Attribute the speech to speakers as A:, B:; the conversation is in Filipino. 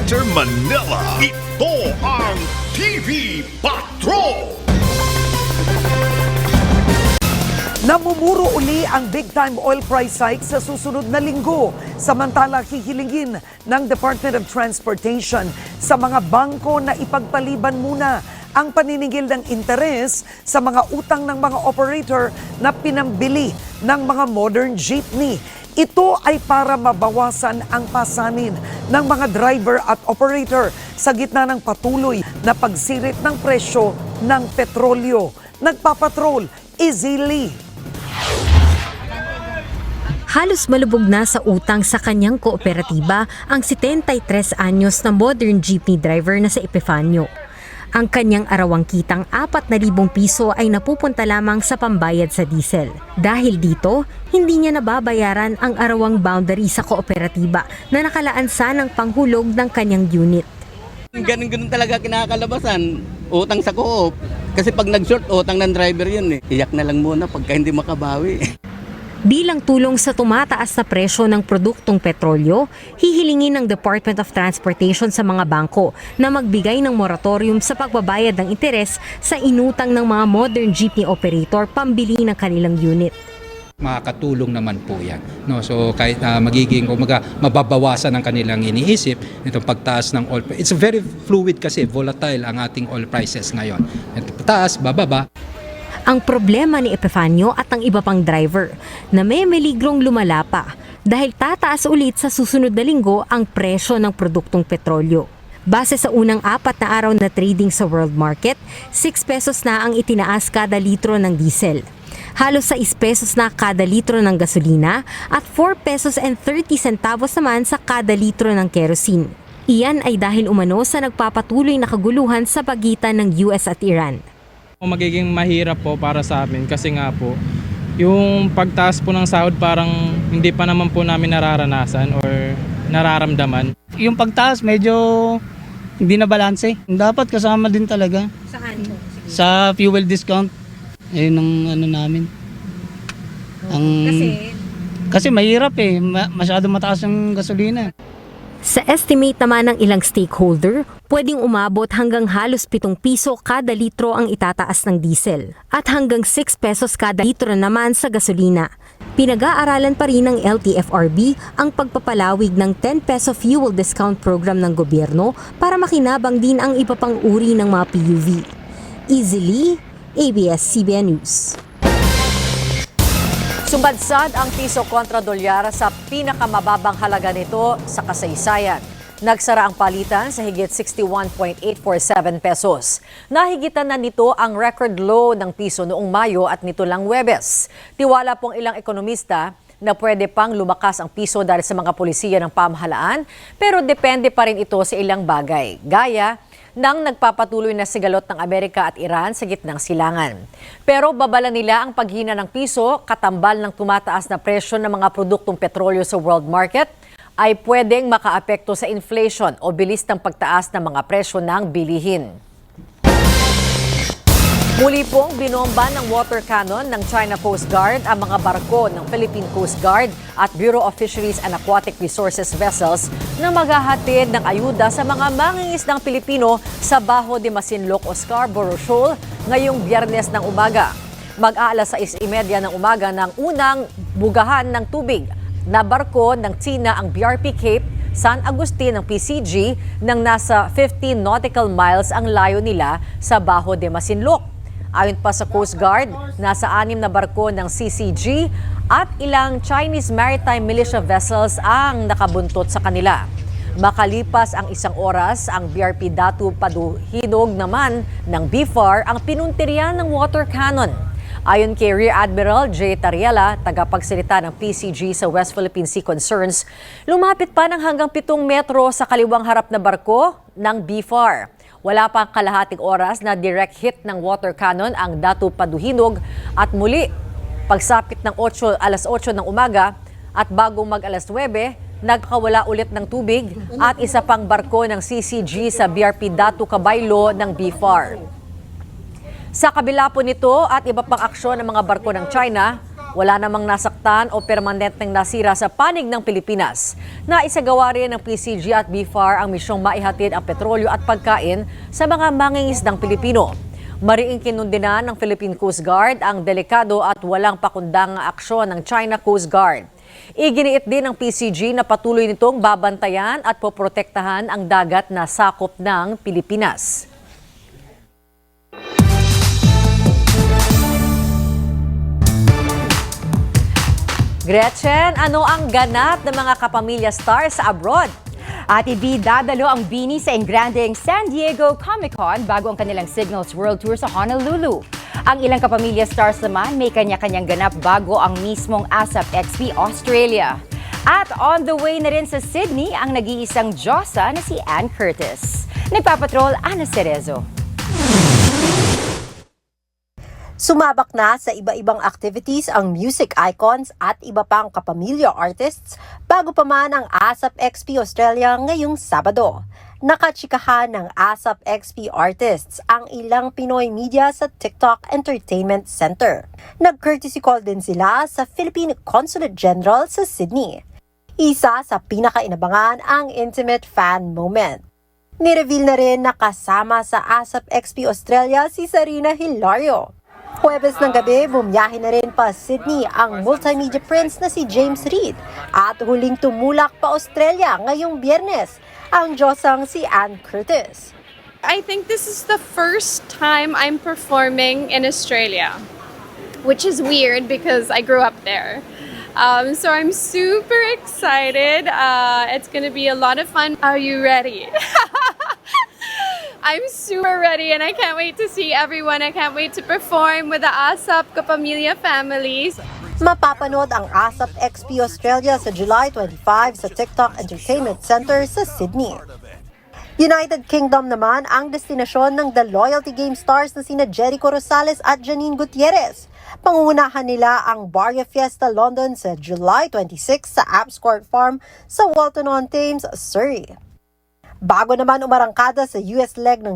A: Center, Manila. Ito ang TV Patrol!
B: Namumuro uli ang big-time oil price hike sa susunod na linggo. Samantala, hihilingin ng Department of Transportation sa mga bangko na ipagpaliban muna ang paniningil ng interes sa mga utang ng mga operator na pinambili ng mga modern jeepney. Ito ay para mabawasan ang pasanin ng mga driver at operator sa gitna ng patuloy na pagsirit ng presyo ng petrolyo. Nagpapatrol, Izzy Lee.
C: Halos malubog na sa utang sa kanyang kooperatiba ang 73 anyos na modern jeepney driver na sa Epifanio. Ang kanyang arawang kitang 4,000 piso ay napupunta lamang sa pambayad sa diesel. Dahil dito, hindi niya nababayaran ang arawang boundary sa kooperatiba na nakalaan sa ng panghulog ng kanyang unit.
D: Ganun talaga kinakalabasan, utang sa co-op. Kasi pag nag-short, utang ng driver yun eh. Iyak na lang muna pagka hindi makabawi.
C: Bilang tulong sa tumataas na presyo ng produktong petrolyo, hihilingin ng Department of Transportation sa mga bangko na magbigay ng moratorium sa pagbabayad ng interes sa inutang ng mga modern jeepney operator pambili ng kanilang unit.
E: Makakatulong naman po yan. No? So kahit magiging mababawasan ang kanilang iniisip, itong pagtaas ng oil price. It's very fluid kasi, volatile ang ating oil prices ngayon. Ito taas, bababa.
C: Ang problema ni Epifanio at ang iba pang driver na may meligrong lumala pa dahil tataas ulit sa susunod na linggo ang presyo ng produktong petrolyo. Base sa unang 4 na araw na trading sa world market, 6 pesos na ang itinaas kada litro ng diesel. Halos 6 pesos na kada litro ng gasolina at 4 pesos and 30 centavos naman sa kada litro ng kerosene. Iyan ay dahil umano sa nagpapatuloy na kaguluhan sa pagitan ng US at Iran.
F: Magiging mahirap po para sa amin kasi nga po, yung pagtaas po ng sahod parang hindi pa naman po namin nararanasan or nararamdaman.
G: Yung pagtaas medyo hindi na balanse. Dapat kasama din talaga.
C: Saan po?
G: Sa fuel discount. Ayun ang ano namin. Kasi mahirap eh. Masyado mataas yung gasolina.
C: Sa estimate naman ng ilang stakeholder, pwedeng umabot hanggang halos 7 piso kada litro ang itataas ng diesel at hanggang 6 pesos kada litro naman sa gasolina. Pinag-aaralan pa rin ng LTFRB ang pagpapalawig ng 10 peso fuel discount program ng gobyerno para makinabang din ang iba pang uri ng mga PUV. Easily, ABS-CBN News.
H: Sumbadsad ang piso kontra dolyar sa pinakamababang halaga nito sa kasaysayan. Nagsara ang palitan sa higit 61.847 pesos. Nahigitan na nito ang record low ng piso noong Mayo at nito lang Huwebes. Tiwala pong ilang ekonomista na pwede pang lumakas ang piso dahil sa mga pulisiya ng pamahalaan, pero depende pa rin ito sa ilang bagay, gaya ng nagpapatuloy na sigalot ng Amerika at Iran sa gitnang silangan. Pero babala nila ang paghina ng piso, katambal ng tumataas na presyo ng mga produktong petrolyo sa world market, ay pwedeng makaapekto sa inflation o bilis ng pagtaas ng mga presyo ng bilihin. Muli pong binomba ng water cannon ng China Coast Guard ang mga barko ng Philippine Coast Guard at Bureau of Fisheries and Aquatic Resources vessels na maghahatid ng ayuda sa mga mangingisdang Pilipino sa Bajo de Masinloc o Scarborough Shoal ngayong Biyernes ng umaga. Mag-aalas 6:30 ng umaga ng unang bugahan ng tubig na barko ng China ang BRP Cape San Agustin ng PCG nang nasa 15 nautical miles ang layo nila sa Bajo de Masinloc. Ayon pa sa Coast Guard, nasa 6 na barko ng CCG at ilang Chinese maritime militia vessels ang nakabuntot sa kanila. Makalipas ang 1 oras, ang BRP Datu Paduhinog naman ng BFAR ang pinuntiryan ng water cannon. Ayon kay Rear Admiral J. Tariela, tagapagsalita ng PCG sa West Philippine Sea Concerns, lumapit pa ng hanggang 7 metro sa kaliwang harap na barko ng BFAR. Wala pang kalahating oras na direct hit ng water cannon ang Datu Paduhinog at muli, pagsapit ng alas 8 ng umaga at bago mag alas 9, nagkawala ulit ng tubig at isa pang barko ng CCG sa BRP Datu Cabaylo ng BFAR. Sa kabila po nito at iba pang aksyon ng mga barko ng China, Wala namang nasaktan o permanenteng nasira sa panig ng Pilipinas. Naisagawa rin ng PCG at BFAR ang misyong maihatid ang petrolyo at pagkain sa mga mangingisdang Pilipino. Mariing kinundinan ng Philippine Coast Guard ang delikado at walang pakundang aksyon ng China Coast Guard. Iginiit din ng PCG na patuloy nitong babantayan at poprotektahan ang dagat na sakop ng Pilipinas. Gretchen, ano ang ganap ng mga kapamilya stars sa abroad?
I: Ate B, dadalo ang Bini sa engranding San Diego Comic-Con bago ang kanilang Signals World Tour sa Honolulu. Ang ilang kapamilya stars naman may kanya-kanyang ganap bago ang mismong ASAP XP Australia. At on the way na rin sa Sydney ang nag-iisang Diyosa na si Ann Curtis. Nagpapatrol, Ana Cerezo.
J: Sumabak na sa iba-ibang activities ang music icons at iba pang kapamilya artists bago pa man ang ASAP XP Australia ngayong Sabado. Nakatsikahan ng ASAP XP artists ang ilang Pinoy media sa TikTok Entertainment Center. Nag-courtesy call din sila sa Philippine Consulate General sa Sydney. Isa sa pinakainabangan ang intimate fan moment. Nireveal na rin na kasama sa ASAP XP Australia si Sarina Hilario. Huwebes ng gabi, bumiyahe na rin pa Sydney ang multimedia prince na si James Reid at huling tumulak pa Australia ngayong Biyernes ang Diyosang si Ann Curtis.
K: I think this is the first time I'm performing in Australia, which is weird because I grew up there. So I'm super excited. It's gonna be a lot of fun. Are you ready? I'm super ready and I can't wait to see everyone. I can't wait to perform with the ASAP Kapamilya families.
J: Mapapanood ang ASAP XP Australia sa July 25 sa TikTok Entertainment Center sa Sydney. United Kingdom naman ang destinasyon ng The Loyalty Game stars na sina Jericho Rosales at Janine Gutierrez. Pangungunahan nila ang Barrio Fiesta London sa July 26 sa Apps Court Farm sa Walton-on-Thames, Surrey. Bago naman umarangkada sa US leg ng